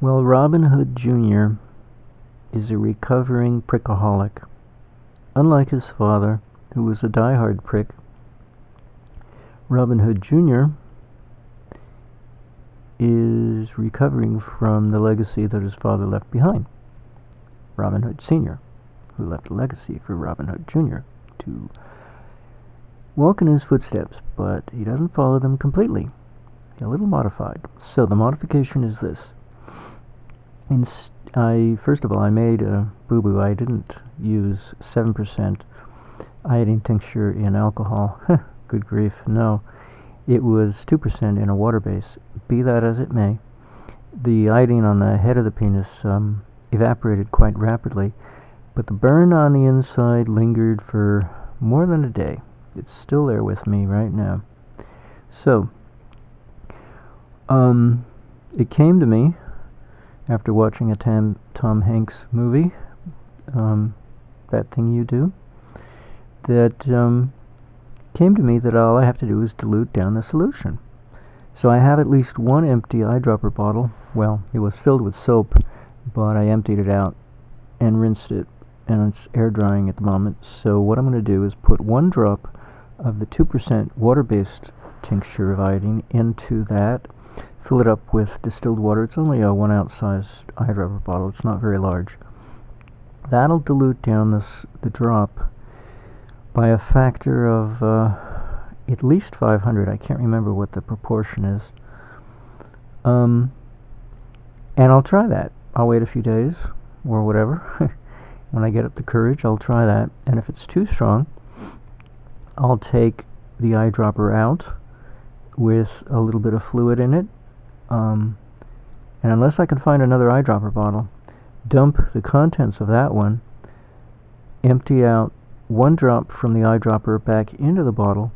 Well, Robin Hood Jr. is a recovering prickaholic. Unlike his father, who was a die-hard prick, Robin Hood Jr. is recovering from the legacy that his father left behind. Robin Hood Sr., who left a legacy for Robin Hood Jr. to walk in his footsteps, but he doesn't follow them completely. A little modified. So the modification is this. First of all, I made a boo-boo. I didn't use 7% iodine tincture in alcohol. Good grief, no. It was 2% in a water base. Be that as it may, the iodine on the head of the penis evaporated quite rapidly, but the burn on the inside lingered for more than a day. It's still there with me right now. So, it came to me after watching a Tom Hanks movie, That Thing You Do, that came to me that all I have to do is dilute down the solution. So I have at least one empty eyedropper bottle. Well, it was filled with soap, but I emptied it out and rinsed it, and it's air drying at the moment. So what I'm going to do is put 1 drop of the 2% water-based tincture of iodine into that, fill it up with distilled water. It's only a 1 ounce sized eyedropper bottle. It's not very large. That'll dilute down the drop by a factor of at least 500. I can't remember what the proportion is. And I'll try that. I'll wait a few days or whatever. When I get up the courage, I'll try that. And if it's too strong, I'll take the eyedropper out with a little bit of fluid in it. And unless I can find another eyedropper bottle, dump the contents of that one, empty out 1 drop from the eyedropper back into the bottle,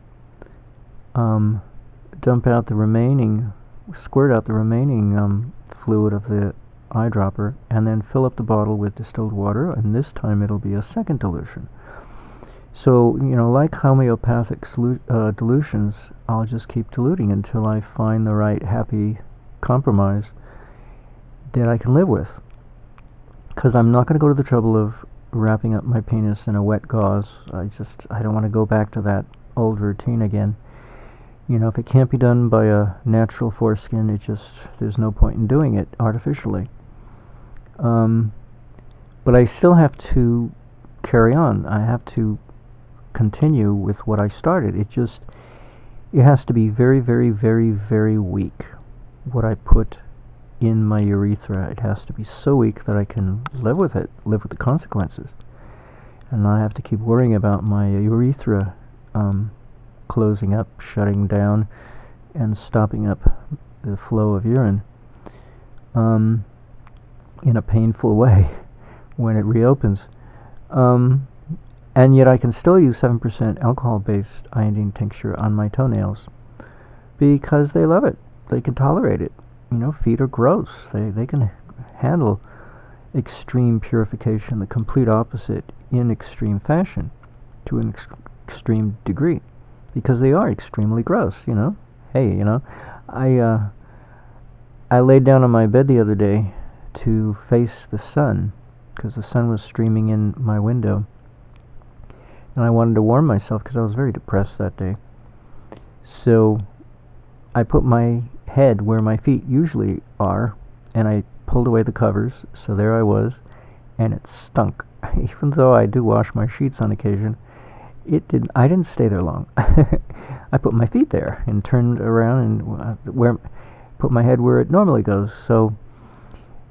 dump out the remaining, squirt out the remaining fluid of the eyedropper, and then fill up the bottle with distilled water, and this time it'll be a second dilution. So, like homeopathic dilutions, I'll just keep diluting until I find the right happy compromise that I can live with. Because I'm not going to go to the trouble of wrapping up my penis in a wet gauze. I don't want to go back to that old routine again. If it can't be done by a natural foreskin, there's no point in doing it artificially. But I still have to carry on. I have to continue with what I started. It has to be very, very, very, very weak, what I put in my urethra. It has to be so weak that I can live with it, live with the consequences, and not have to keep worrying about my urethra closing up, shutting down, and stopping up the flow of urine in a painful way when it reopens. And yet I can still use 7% alcohol-based iodine tincture on my toenails because they love it. They can tolerate it. Feet are gross. They can handle extreme purification, the complete opposite in extreme fashion, to an extreme degree, because they are extremely gross. Hey, I laid down on my bed the other day to face the sun because the sun was streaming in my window, and I wanted to warm myself because I was very depressed that day. So I put my head where my feet usually are, and I pulled away the covers, so there I was, and it stunk. Even though I do wash my sheets on occasion, I didn't stay there long. I put my feet there and turned around and put my head where it normally goes. So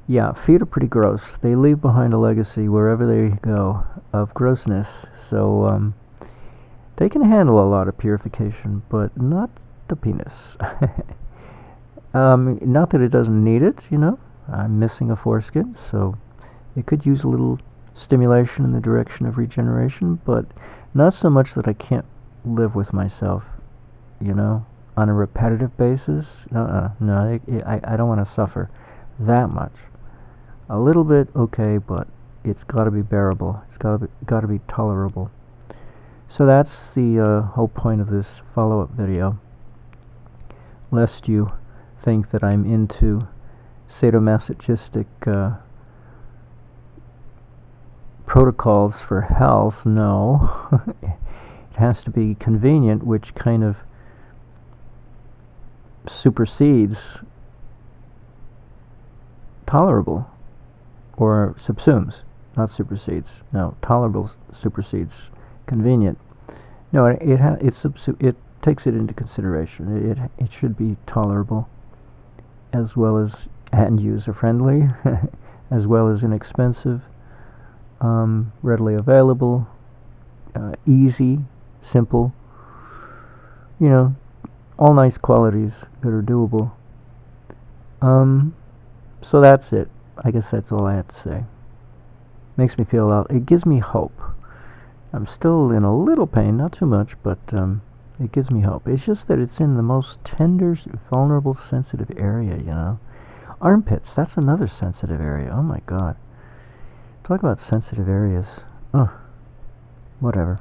yeah, feet are pretty gross. They leave behind a legacy wherever they go of grossness. So they can handle a lot of purification, but not the penis. Not that it doesn't need it, I'm missing a foreskin, so it could use a little stimulation in the direction of regeneration, but not so much that I can't live with myself, on a repetitive basis. No, I don't want to suffer that much. A little bit, okay, but it's got to be bearable. It's got to be tolerable. So that's the whole point of this follow-up video, lest you think that I'm into sadomasochistic protocols for health. No. It has to be convenient, which kind of supersedes tolerable, or subsumes, not supersedes. No, tolerable supersedes convenient. No, it takes it into consideration. It should be tolerable, as well as and user friendly, as well as inexpensive, readily available, easy, simple. You know, all nice qualities that are doable. So that's it. I guess that's all I have to say. Makes me feel it gives me hope. I'm still in a little pain, not too much, but it gives me hope. It's just that it's in the most tender, vulnerable, sensitive area, you know. Armpits, that's another sensitive area. Oh my God. Talk about sensitive areas. Oh, whatever.